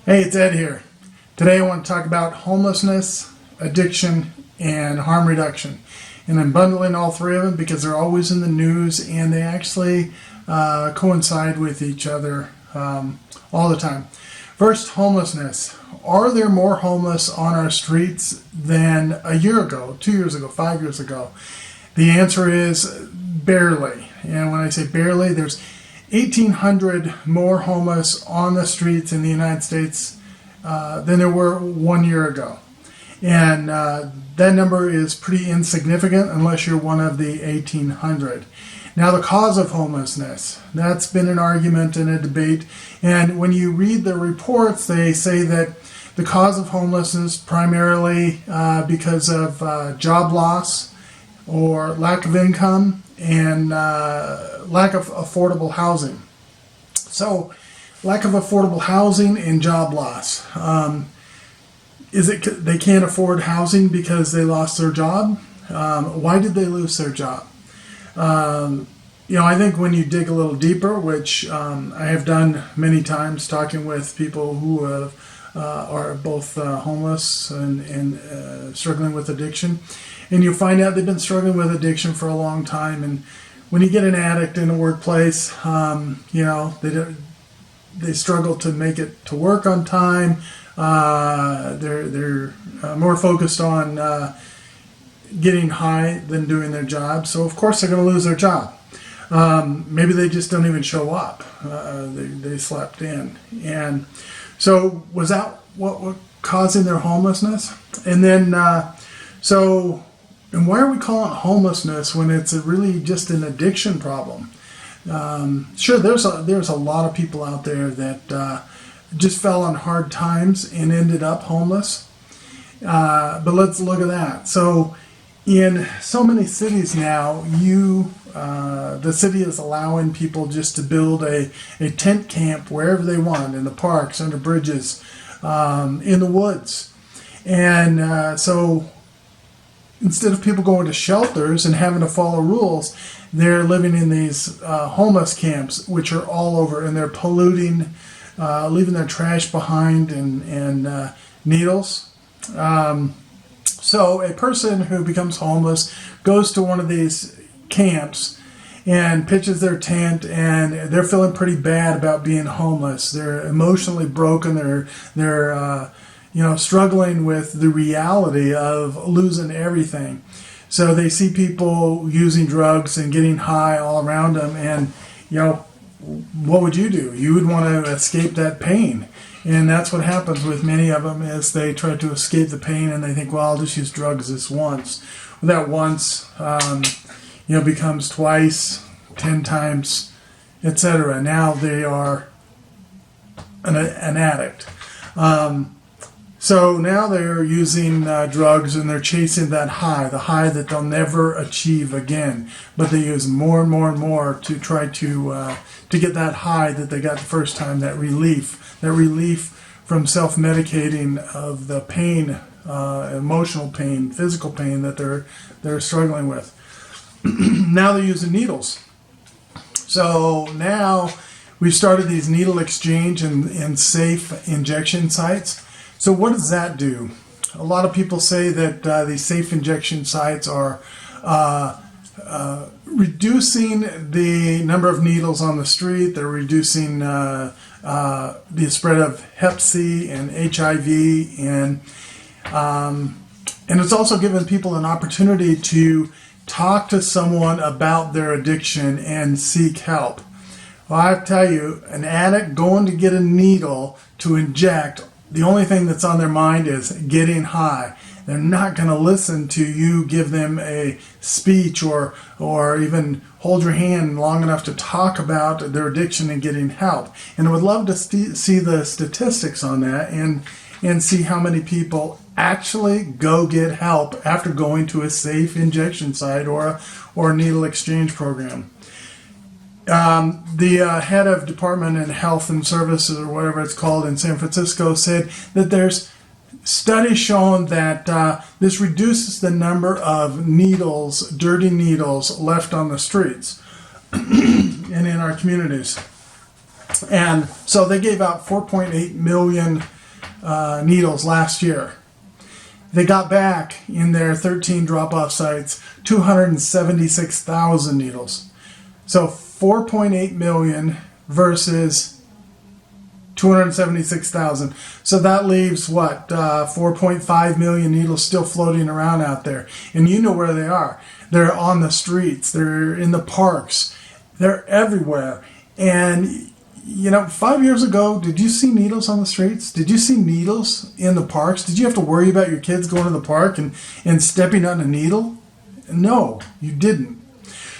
Hey, it's Ed here. Today I want to talk about homelessness, addiction, and harm reduction. And I'm bundling all three of them because they're always in the news and they actually coincide with each other all the time. First, homelessness. Are there more homeless on our streets than a year ago, 2 years ago, 5 years ago? The answer is barely. And when I say barely, there's 1,800 more homeless on the streets in the United States than there were 1 year ago. And that number is pretty insignificant unless you're one of the 1,800. Now, the cause of homelessness, that's been an argument and a debate. And when you read the reports, they say that the cause of homelessness primarily because of job loss or lack of income and lack of affordable housing. So, lack of affordable housing and job loss. Is it they can't afford housing because they lost their job? Why did they lose their job? I think when you dig a little deeper, which I have done many times, talking with people who are both homeless and struggling with addiction, and you find out they've been struggling with addiction for a long time. And when you get an addict in a workplace, they struggle to make it to work on time. They're more focused on getting high than doing their job. So of course they're going to lose their job. Maybe they just don't even show up. They slept in. And so was that what causing their homelessness? And then, and why are we calling it homelessness when it's really just an addiction problem? Sure, there's a lot of people out there that just fell on hard times and ended up homeless. But let's look at that. So in so many cities now, the city is allowing people just to build a tent camp wherever they want, in the parks, under bridges, in the woods. And so instead of people going to shelters and having to follow rules, they're living in these homeless camps, which are all over, and they're polluting, leaving their trash behind and needles. So a person who becomes homeless goes to one of these camps and pitches their tent, and they're feeling pretty bad about being homeless. They're emotionally broken. They're struggling with the reality of losing everything. So they see people using drugs and getting high all around them, and what would you do? You would want to escape that pain. And that's what happens with many of them, is they try to escape the pain and they think, well, I'll just use drugs this once. Well, that once, becomes twice, 10 times, etc. Now they are an addict. So now they're using drugs and they're chasing that high, the high that they'll never achieve again. But they use more and more and more to try to get that high that they got the first time, that relief from self-medicating of the pain, emotional pain, physical pain that they're struggling with. Now they're using needles. So now we've started these needle exchange and safe injection sites. So what does that do? A lot of people say that these safe injection sites are reducing the number of needles on the street. They're reducing the spread of Hep C and HIV, and it's also given people an opportunity to talk to someone about their addiction and seek help. Well, I tell you, an addict going to get a needle to inject, the only thing that's on their mind is getting high. They're not going to listen to you give them a speech or even hold your hand long enough to talk about their addiction and getting help. And I would love to see the statistics on that and see how many people actually go get help after going to a safe injection site or a needle exchange program. The head of Department of Health and Services, or whatever it's called, in San Francisco said that there's studies showing that this reduces the number of needles, dirty needles, left on the streets and in our communities. And so they gave out 4.8 million needles last year. They got back in their 13 drop-off sites 276,000 needles. So 4.8 million versus 276,000. So that leaves what, 4.5 million needles still floating around out there. And you know where they are. They're on the streets. They're in the parks. They're everywhere. And, you know, 5 years ago, did you see needles on the streets? Did you see needles in the parks? Did you have to worry about your kids going to the park and stepping on a needle? No, you didn't.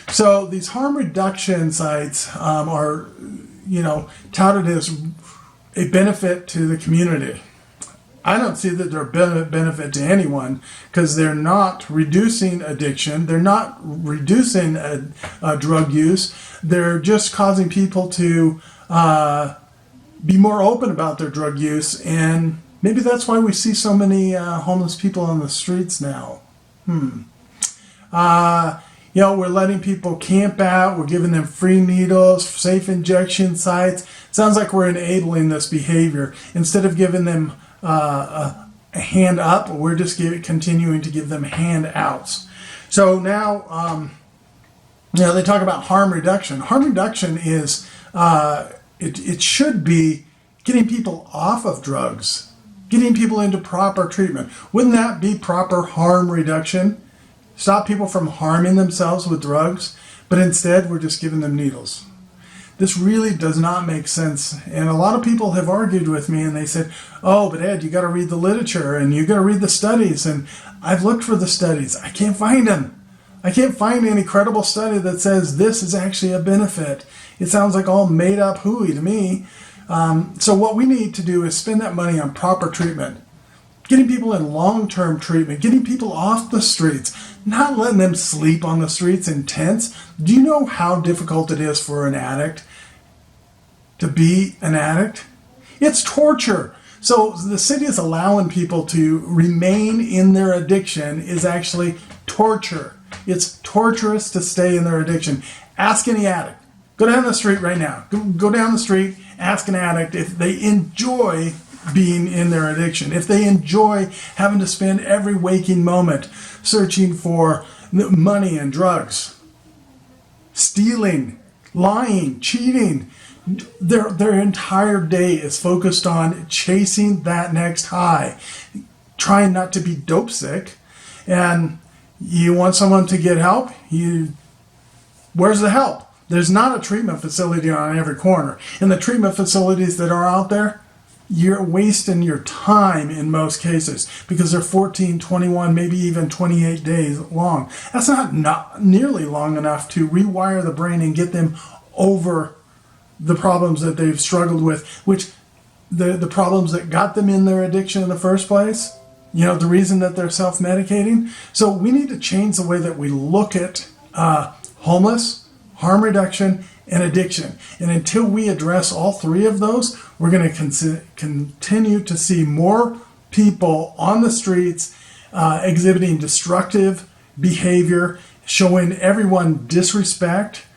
So these harm reduction sites are, you know, touted as a benefit to the community. I don't see that they're a benefit to anyone because they're not reducing addiction. They're not reducing drug use. They're just causing people to be more open about their drug use. And maybe that's why we see so many homeless people on the streets now. You know, we're letting people camp out. We're giving them free needles, safe injection sites. Sounds like we're enabling this behavior. Instead of giving them a hand up, we're just continuing to give them handouts. So now, you know, they talk about harm reduction. Harm reduction is, it should be getting people off of drugs, getting people into proper treatment. Wouldn't that be proper harm reduction? Stop people from harming themselves with drugs, but instead we're just giving them needles. This really does not make sense. And a lot of people have argued with me and they said, oh, but Ed, you got to read the literature and you got to read the studies. And I've looked for the studies. I can't find them. I can't find any credible study that says this is actually a benefit. It sounds like all made up hooey to me. So what we need to do is spend that money on proper treatment. Getting people in long-term treatment, getting people off the streets, not letting them sleep on the streets in tents. Do you know how difficult it is for an addict to be an addict? It's torture. So the city is allowing people to remain in their addiction is actually torture. It's torturous to stay in their addiction. Ask any addict. Go down the street right now. Go down the street, ask an addict if they enjoy being in their addiction, if they enjoy having to spend every waking moment searching for money and drugs, stealing, lying, cheating. Their entire day is focused on chasing that next high, trying not to be dope sick. And you want someone to get help? Where's the help? There's not a treatment facility on every corner. And the treatment facilities that are out there, you're wasting your time in most cases because they're 14, 21, maybe even 28 days long. That's not nearly long enough to rewire the brain and get them over the problems that they've struggled with, which the problems that got them in their addiction in the first place, you know, the reason that they're self-medicating. So we need to change the way that we look at homeless, harm reduction, and addiction. And until we address all three of those, we're going to continue to see more people on the streets exhibiting destructive behavior, showing everyone disrespect,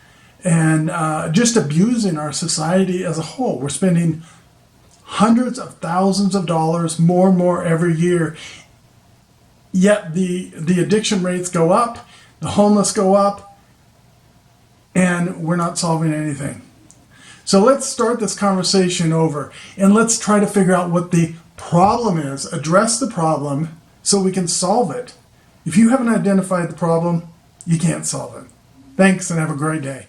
and just abusing our society as a whole. We're spending hundreds of thousands of dollars more and more every year, yet the addiction rates go up, the homeless go up, and we're not solving anything. So let's start this conversation over and let's try to figure out what the problem is, address the problem so we can solve it. If you haven't identified the problem, you can't solve it. Thanks and have a great day.